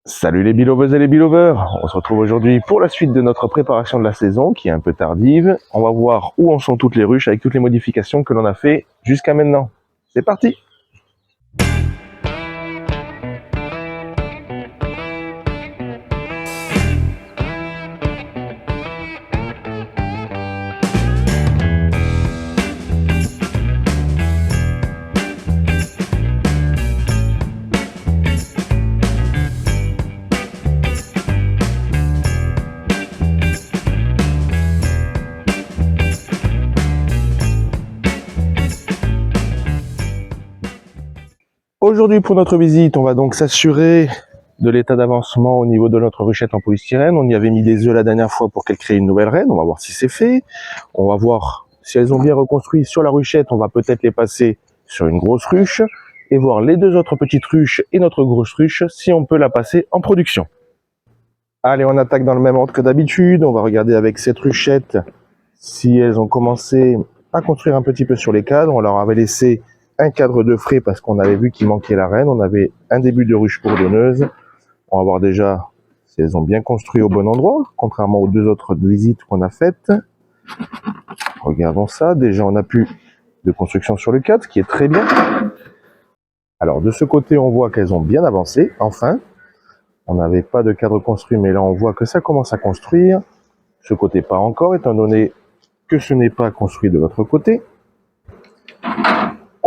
Salut les Belovers et les Belovers, on se retrouve aujourd'hui pour la suite de notre préparation de la saison qui est un peu tardive. On va voir où en sont toutes les ruches avec toutes les modifications que l'on a fait jusqu'à maintenant. C'est parti! Aujourd'hui pour notre visite, on va donc s'assurer de l'état d'avancement au niveau de notre ruchette en polystyrène. On y avait mis des œufs la dernière fois pour qu'elle crée une nouvelle reine. On va voir si c'est fait. On va voir si elles ont bien reconstruit sur la ruchette. On va peut-être les passer sur une grosse ruche et voir les deux autres petites ruches et notre grosse ruche si on peut la passer en production. Allez, on attaque dans le même ordre que d'habitude. On va regarder avec cette ruchette si elles ont commencé à construire un petit peu sur les cadres. On leur avait laissé un cadre de frais parce qu'on avait vu qu'il manquait la reine. On avait un début de ruche bourdonneuse. On va voir déjà si elles ont bien construit au bon endroit, contrairement aux deux autres visites qu'on a faites. Regardons ça. Déjà, on a plus de construction sur le cadre, ce qui est très bien. Alors, de ce côté, on voit qu'elles ont bien avancé, enfin. On n'avait pas de cadre construit, mais là, on voit que ça commence à construire. Ce côté, pas encore, étant donné que ce n'est pas construit de l'autre côté.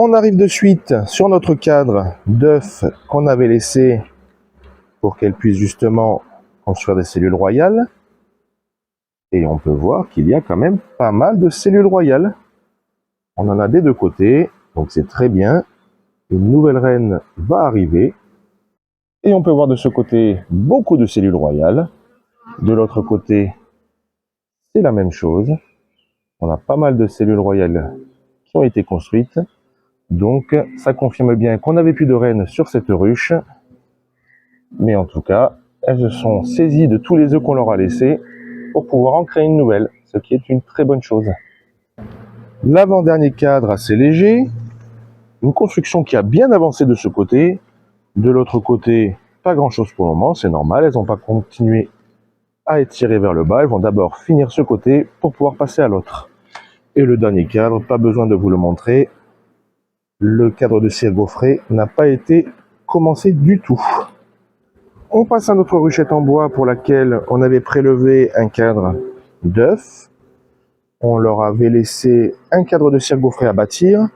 On arrive de suite sur notre cadre d'œufs qu'on avait laissé pour qu'elle puisse justement construire des cellules royales. Et on peut voir qu'il y a quand même pas mal de cellules royales. On en a des deux côtés, donc c'est très bien. Une nouvelle reine va arriver. Et on peut voir de ce côté beaucoup de cellules royales. De l'autre côté, c'est la même chose. On a pas mal de cellules royales qui ont été construites. Donc, ça confirme bien qu'on n'avait plus de reines sur cette ruche. Mais en tout cas, elles se sont saisies de tous les œufs qu'on leur a laissés pour pouvoir en créer une nouvelle, ce qui est une très bonne chose. L'avant-dernier cadre assez léger. Une construction qui a bien avancé de ce côté. De l'autre côté, pas grand-chose pour le moment, c'est normal. Elles n'ont pas continué à étirer vers le bas. Elles vont d'abord finir ce côté pour pouvoir passer à l'autre. Et le dernier cadre, pas besoin de vous le montrer. Le cadre de cire gaufrée n'a pas été commencé du tout. On passe à notre ruchette en bois pour laquelle on avait prélevé un cadre d'œufs. On leur avait laissé un cadre de cire gaufrée à bâtir.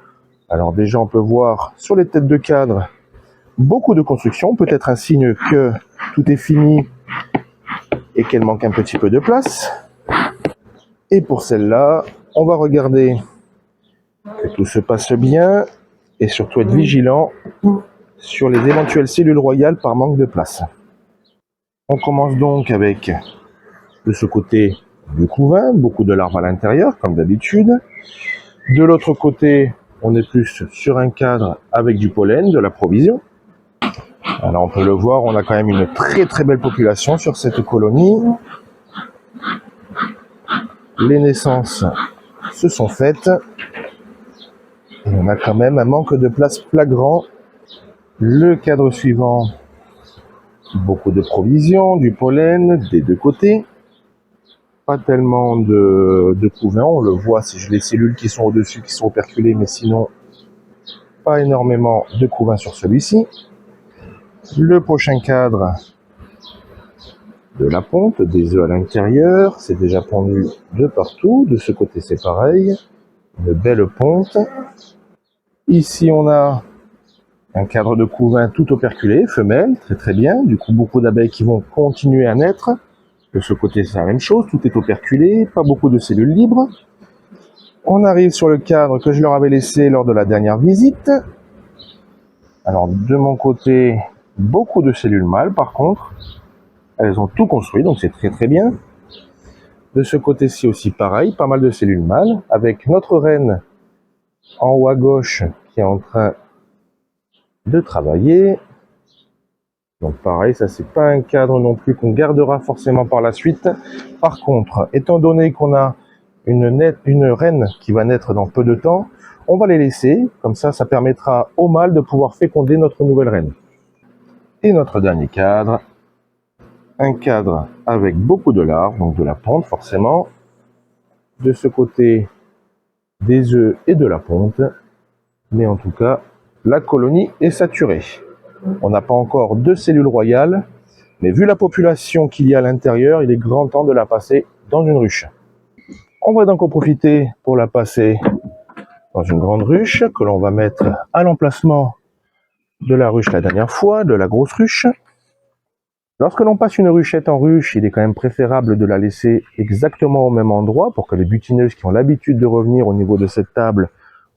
Alors déjà on peut voir sur les têtes de cadre beaucoup de construction, peut-être un signe que tout est fini et qu'elle manque un petit peu de place. Et pour celle-là, on va regarder que tout se passe bien et surtout être vigilant sur les éventuelles cellules royales par manque de place. On commence donc avec de ce côté du couvain, beaucoup de larves à l'intérieur comme d'habitude. De l'autre côté, on est plus sur un cadre avec du pollen, de la provision. Alors on peut le voir, on a quand même une très très belle population sur cette colonie. Les naissances se sont faites. Et on a quand même un manque de place flagrant. Le cadre suivant, beaucoup de provisions, du pollen des deux côtés. Pas tellement de couvain, on le voit, c'est les cellules qui sont au-dessus qui sont operculées, mais sinon pas énormément de couvain sur celui-ci. Le prochain cadre, de la ponte, des œufs à l'intérieur, c'est déjà pondu de partout. De ce côté c'est pareil, une belle ponte. Ici on a un cadre de couvain tout operculé, femelle, très très bien. Du coup beaucoup d'abeilles qui vont continuer à naître. De ce côté c'est la même chose, tout est operculé, pas beaucoup de cellules libres. On arrive sur le cadre que je leur avais laissé lors de la dernière visite. Alors de mon côté, beaucoup de cellules mâles par contre. Elles ont tout construit, donc c'est très très bien. De ce côté-ci aussi pareil, pas mal de cellules mâles, avec notre reine en haut à gauche qui est en train de travailler. Donc pareil, ça c'est pas un cadre non plus qu'on gardera forcément par la suite. Par contre, étant donné qu'on a une reine qui va naître dans peu de temps, on va les laisser, comme ça permettra au mâle de pouvoir féconder notre nouvelle reine. Et notre dernier cadre, un cadre avec beaucoup de larves, donc de la ponte forcément. De ce côté, des œufs et de la ponte. Mais en tout cas, la colonie est saturée. On n'a pas encore de cellules royales, mais vu la population qu'il y a à l'intérieur, il est grand temps de la passer dans une ruche. On va donc en profiter pour la passer dans une grande ruche que l'on va mettre à l'emplacement de la ruche la dernière fois, de la grosse ruche. Lorsque l'on passe une ruchette en ruche, il est quand même préférable de la laisser exactement au même endroit pour que les butineuses qui ont l'habitude de revenir au niveau de cette table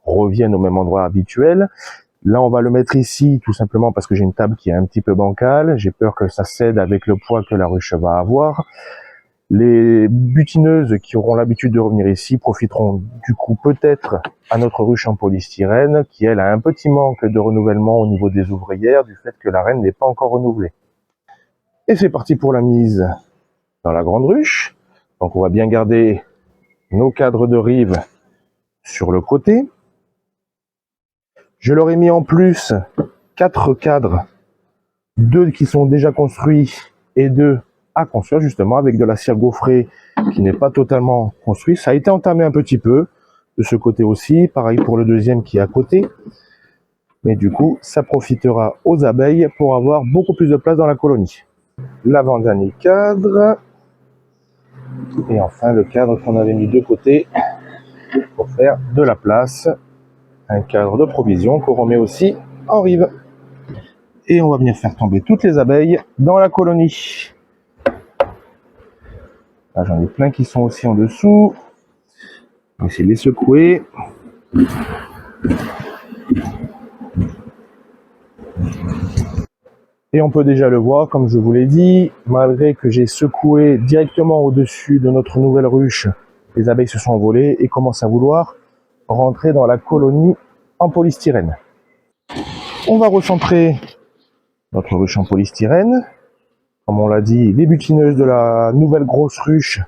reviennent au même endroit habituel. Là, on va le mettre ici tout simplement parce que j'ai une table qui est un petit peu bancale. J'ai peur que ça cède avec le poids que la ruche va avoir. Les butineuses qui auront l'habitude de revenir ici profiteront du coup peut-être à notre ruche en polystyrène qui, elle, a un petit manque de renouvellement au niveau des ouvrières du fait que la reine n'est pas encore renouvelée. Et c'est parti pour la mise dans la grande ruche. Donc on va bien garder nos cadres de rive sur le côté. Je leur ai mis en plus 4 cadres, 2 qui sont déjà construits et 2 à construire justement avec de la cire gaufrée qui n'est pas totalement construite. Ça a été entamé un petit peu de ce côté aussi, pareil pour le deuxième qui est à côté. Mais du coup, ça profitera aux abeilles pour avoir beaucoup plus de place dans la colonie. L'avant-dernier cadre. Et enfin le cadre qu'on avait mis de côté pour faire de la place. Un cadre de provision qu'on remet aussi en rive. Et on va venir faire tomber toutes les abeilles dans la colonie. Là, j'en ai plein qui sont aussi en dessous. On va essayer de les secouer. Et on peut déjà le voir, comme je vous l'ai dit, malgré que j'ai secoué directement au-dessus de notre nouvelle ruche, les abeilles se sont envolées et commencent à vouloir rentrer dans la colonie en polystyrène. On va recentrer notre ruche en polystyrène. Comme on l'a dit, les butineuses de la nouvelle grosse ruche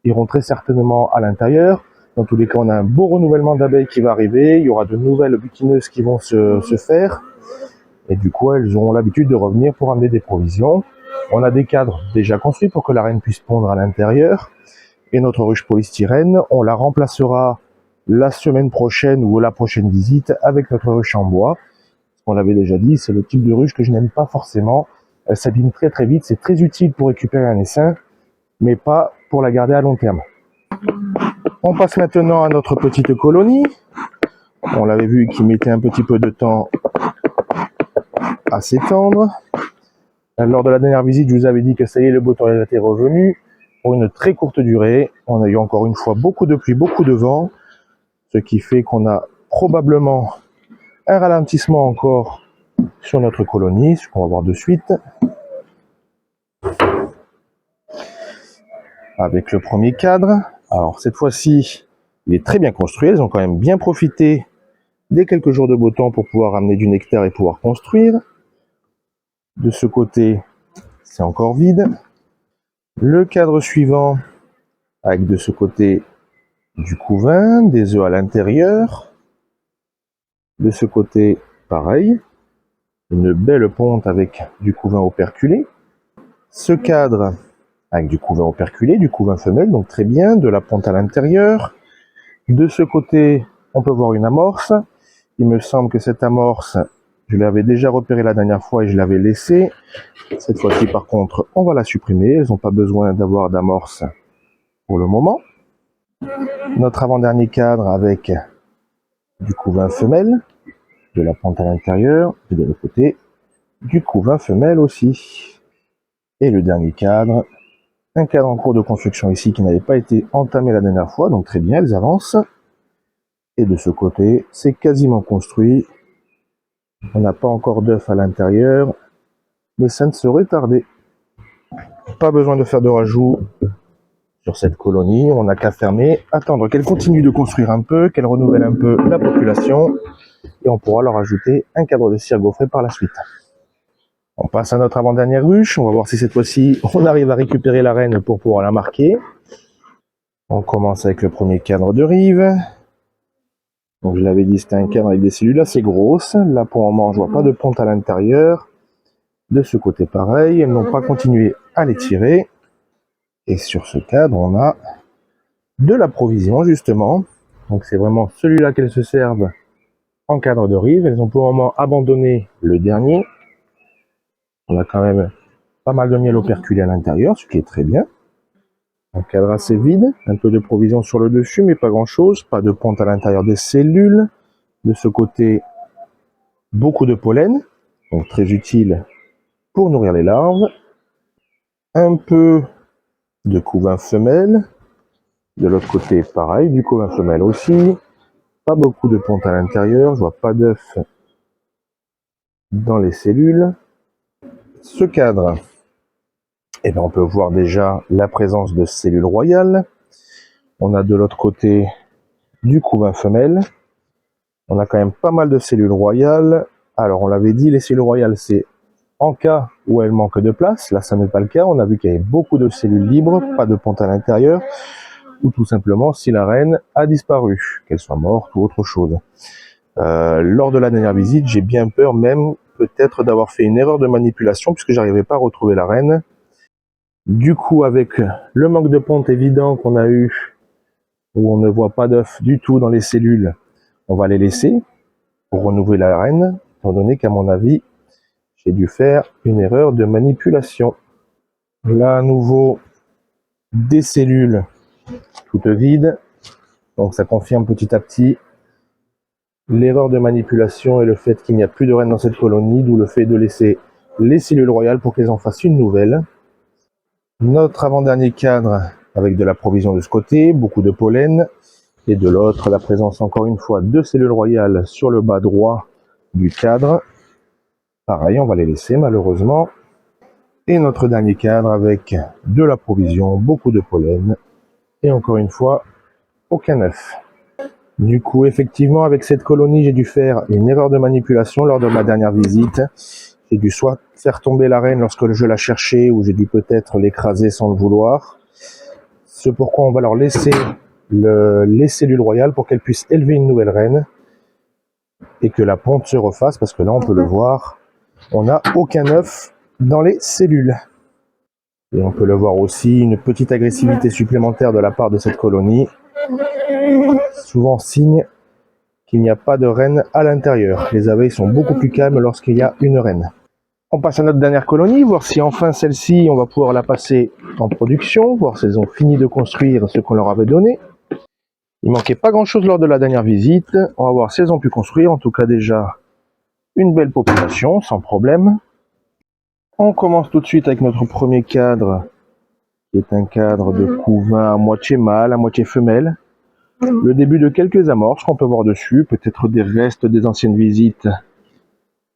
iront très certainement à l'intérieur. Dans tous les cas, on a un beau renouvellement d'abeilles qui va arriver. Il y aura de nouvelles butineuses qui vont se faire. Et du coup, elles auront l'habitude de revenir pour amener des provisions. On a des cadres déjà construits pour que la reine puisse pondre à l'intérieur. Et notre ruche polystyrène, on la remplacera la semaine prochaine ou la prochaine visite avec notre ruche en bois. On l'avait déjà dit, c'est le type de ruche que je n'aime pas forcément. Elle s'abîme très très vite, c'est très utile pour récupérer un essaim, mais pas pour la garder à long terme. On passe maintenant à notre petite colonie. On l'avait vu qui mettait un petit peu de temps à s'étendre. Lors de la dernière visite, je vous avais dit que ça y est, le beau temps était revenu pour une très courte durée. On a eu encore une fois beaucoup de pluie, beaucoup de vent, ce qui fait qu'on a probablement un ralentissement encore sur notre colonie, ce qu'on va voir de suite. Avec le premier cadre. Alors cette fois-ci, il est très bien construit. Elles ont quand même bien profité des quelques jours de beau temps pour pouvoir amener du nectar et pouvoir construire. De ce côté, c'est encore vide. Le cadre suivant, avec de ce côté du couvain, des œufs à l'intérieur. De ce côté, pareil. Une belle ponte avec du couvain operculé. Ce cadre avec du couvain operculé, du couvain femelle, donc très bien, de la ponte à l'intérieur. De ce côté, on peut voir une amorce. Il me semble que cette amorce, je l'avais déjà repérée la dernière fois et je l'avais laissée. Cette fois-ci, par contre, on va la supprimer. Elles n'ont pas besoin d'avoir d'amorce pour le moment. Notre avant-dernier cadre avec du couvain femelle, de la ponte à l'intérieur, et de l'autre côté, du couvain femelle aussi. Et le dernier cadre, un cadre en cours de construction ici qui n'avait pas été entamé la dernière fois, donc très bien, elles avancent. Et de ce côté, c'est quasiment construit. On n'a pas encore d'œufs à l'intérieur, mais ça ne saurait tarder. Pas besoin de faire de rajout sur cette colonie, on n'a qu'à fermer, attendre qu'elle continue de construire un peu, qu'elle renouvelle un peu la population, et on pourra leur ajouter un cadre de cire gaufrée par la suite. On passe à notre avant-dernière ruche, on va voir si cette fois-ci on arrive à récupérer la reine pour pouvoir la marquer. On commence avec le premier cadre de rive. Donc je l'avais dit, c'était un cadre avec des cellules assez grosses. Là pour le moment, je vois pas de ponte à l'intérieur. De ce côté pareil, elles n'ont pas continué à l'étirer. Et sur ce cadre, on a de la provision justement. Donc c'est vraiment celui-là qu'elles se servent en cadre de rive. Elles ont pour le moment abandonné le dernier. On a quand même pas mal de miel operculé à l'intérieur, ce qui est très bien. Un cadre assez vide, un peu de provision sur le dessus, mais pas grand-chose. Pas de ponte à l'intérieur des cellules. De ce côté, beaucoup de pollen, donc très utile pour nourrir les larves. Un peu de couvain femelle. De l'autre côté, pareil, du couvain femelle aussi. Pas beaucoup de ponte à l'intérieur, je vois pas d'œufs dans les cellules. Ce cadre, eh bien, on peut voir déjà la présence de cellules royales. On a de l'autre côté du couvain femelle. On a quand même pas mal de cellules royales. Alors, on l'avait dit, les cellules royales, c'est en cas où elles manquent de place. Là, ça n'est pas le cas. On a vu qu'il y avait beaucoup de cellules libres, pas de ponte à l'intérieur, ou tout simplement si la reine a disparu, qu'elle soit morte ou autre chose. Lors de la dernière visite, j'ai bien peur même peut-être d'avoir fait une erreur de manipulation puisque j'arrivais pas à retrouver la reine. Du coup, avec le manque de ponte évident qu'on a eu, où on ne voit pas d'œufs du tout dans les cellules, on va les laisser pour renouveler la reine, étant donné qu'à mon avis, j'ai dû faire une erreur de manipulation. Là, à nouveau, des cellules toutes vides, donc ça confirme petit à petit l'erreur de manipulation et le fait qu'il n'y a plus de reine dans cette colonie, d'où le fait de laisser les cellules royales pour qu'elles en fassent une nouvelle. Notre avant-dernier cadre avec de la provision de ce côté, beaucoup de pollen, et de l'autre, la présence encore une fois de cellules royales sur le bas droit du cadre. Pareil, on va les laisser malheureusement. Et notre dernier cadre avec de la provision, beaucoup de pollen, et encore une fois, aucun œuf. Du coup, effectivement, avec cette colonie, j'ai dû faire une erreur de manipulation lors de ma dernière visite. J'ai dû soit faire tomber la reine lorsque je la cherchais, ou j'ai dû peut-être l'écraser sans le vouloir. C'est pourquoi on va leur laisser les cellules royales pour qu'elles puissent élever une nouvelle reine et que la ponte se refasse, parce que là, on peut le voir, on n'a aucun œuf dans les cellules. Et on peut le voir aussi, une petite agressivité supplémentaire de la part de cette colonie. Souvent signe qu'il n'y a pas de reine à l'intérieur. Les abeilles sont beaucoup plus calmes lorsqu'il y a une reine. On passe à notre dernière colonie, voir si enfin celle-ci, on va pouvoir la passer en production, voir si elles ont fini de construire ce qu'on leur avait donné. Il manquait pas grand-chose lors de la dernière visite. On va voir si elles ont pu construire. En tout cas, déjà, une belle population, sans problème. On commence tout de suite avec notre premier cadre, qui est un cadre de couvain à moitié mâle, à moitié femelle. Le début de quelques amorces qu'on peut voir dessus, peut-être des restes des anciennes visites.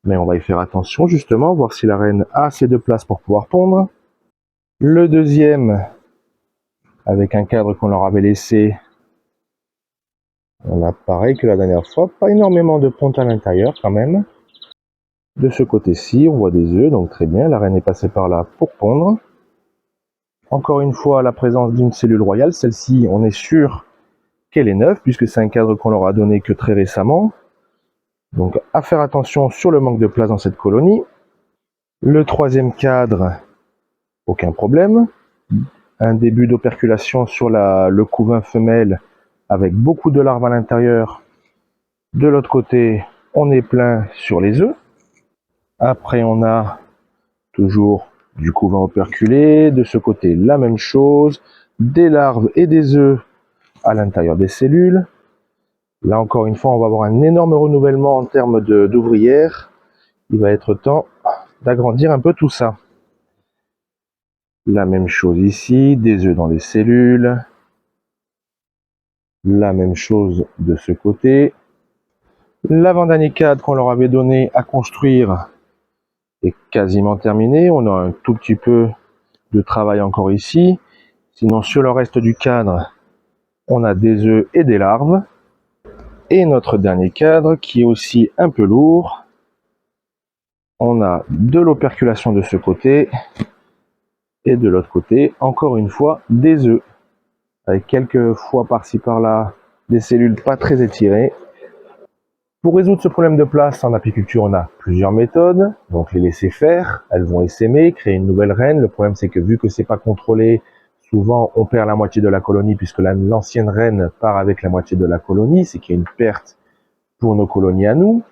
Mais on va y faire attention justement, voir si la reine a assez de place pour pouvoir pondre. Le deuxième, avec un cadre qu'on leur avait laissé, on a pareil que la dernière fois, pas énormément de ponte à l'intérieur quand même. De ce côté-ci, on voit des œufs, donc très bien, la reine est passée par là pour pondre. Encore une fois, la présence d'une cellule royale, celle-ci, on est sûr qu'elle est neuve, puisque c'est un cadre qu'on leur a donné que très récemment. Donc à faire attention sur le manque de place dans cette colonie. Le troisième cadre, aucun problème. Un début d'operculation sur le couvain femelle avec beaucoup de larves à l'intérieur. De l'autre côté, on est plein sur les œufs. Après, on a toujours du couvain operculé. De ce côté, la même chose. Des larves et des œufs à l'intérieur des cellules. Là, encore une fois, on va avoir un énorme renouvellement en termes d'ouvrières. Il va être temps d'agrandir un peu tout ça. La même chose ici, des œufs dans les cellules. La même chose de ce côté. L'avant-dernier cadre qu'on leur avait donné à construire est quasiment terminé. On a un tout petit peu de travail encore ici. Sinon, sur le reste du cadre, on a des œufs et des larves. Et notre dernier cadre qui est aussi un peu lourd. On a de l'operculation de ce côté. Et de l'autre côté, encore une fois, des œufs. Avec quelques fois par-ci par-là des cellules pas très étirées. Pour résoudre ce problème de place en apiculture, on a plusieurs méthodes. Donc les laisser faire, elles vont essaimer, créer une nouvelle reine. Le problème c'est que vu que c'est pas contrôlé, souvent on perd la moitié de la colonie puisque l'ancienne reine part avec la moitié de la colonie, c'est qu'il y a une perte pour nos colonies à nous.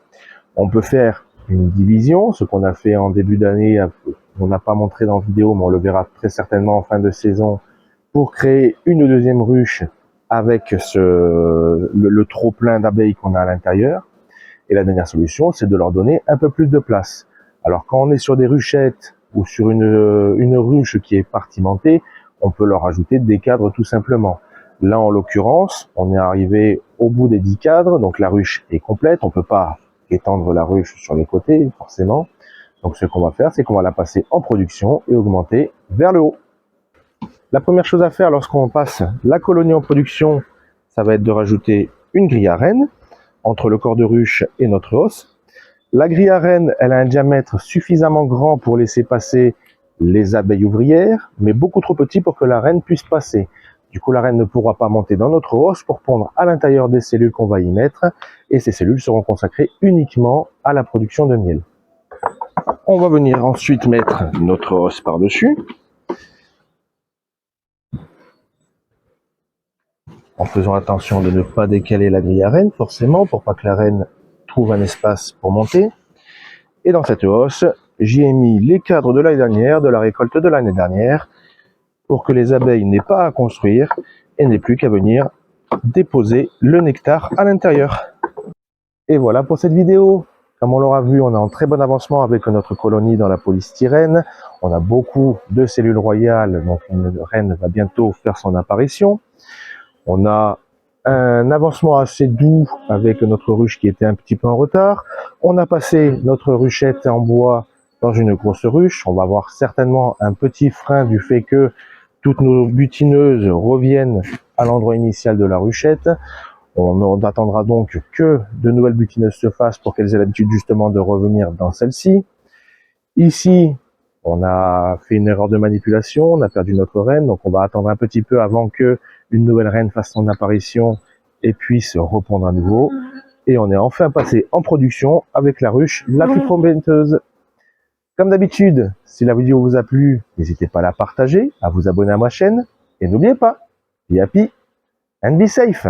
On peut faire une division, ce qu'on a fait en début d'année, on n'a pas montré dans la vidéo, mais on le verra très certainement en fin de saison, pour créer une deuxième ruche avec le trop plein d'abeilles qu'on a à l'intérieur. Et la dernière solution, c'est de leur donner un peu plus de place. Alors quand on est sur des ruchettes ou sur une ruche qui est compartimentée, on peut leur ajouter des cadres tout simplement. Là, en l'occurrence, on est arrivé au bout des 10 cadres, donc la ruche est complète, on peut pas étendre la ruche sur les côtés, forcément. Donc ce qu'on va faire, c'est qu'on va la passer en production et augmenter vers le haut. La première chose à faire lorsqu'on passe la colonie en production, ça va être de rajouter une grille à reine entre le corps de ruche et notre os. La grille à reine, elle a un diamètre suffisamment grand pour laisser passer les abeilles ouvrières, mais beaucoup trop petit pour que la reine puisse passer. Du coup, la reine ne pourra pas monter dans notre os pour pondre à l'intérieur des cellules qu'on va y mettre, et ces cellules seront consacrées uniquement à la production de miel. On va venir ensuite mettre notre os par-dessus, en faisant attention de ne pas décaler la grille à reine, forcément, pour pas que la reine trouve un espace pour monter. Et dans cette hausse, j'y ai mis les cadres de l'année dernière, de la récolte de l'année dernière, pour que les abeilles n'aient pas à construire et n'aient plus qu'à venir déposer le nectar à l'intérieur. Et voilà pour cette vidéo. Comme on l'aura vu, on est en très bon avancement avec notre colonie dans la polystyrène. On a beaucoup de cellules royales, donc une reine va bientôt faire son apparition. On a un avancement assez doux avec notre ruche qui était un petit peu en retard. On a passé notre ruchette en bois dans une grosse ruche. On va avoir certainement un petit frein du fait que toutes nos butineuses reviennent à l'endroit initial de la ruchette. On n'attendra donc que de nouvelles butineuses se fassent pour qu'elles aient l'habitude justement de revenir dans celle-ci. Ici, on a fait une erreur de manipulation, on a perdu notre reine, donc on va attendre un petit peu avant que une nouvelle reine fasse son apparition et puisse répondre à nouveau. Et on est enfin passé en production avec la ruche la plus prometteuse. Comme d'habitude, si la vidéo vous a plu, n'hésitez pas à la partager, à vous abonner à ma chaîne, et n'oubliez pas, be happy and be safe.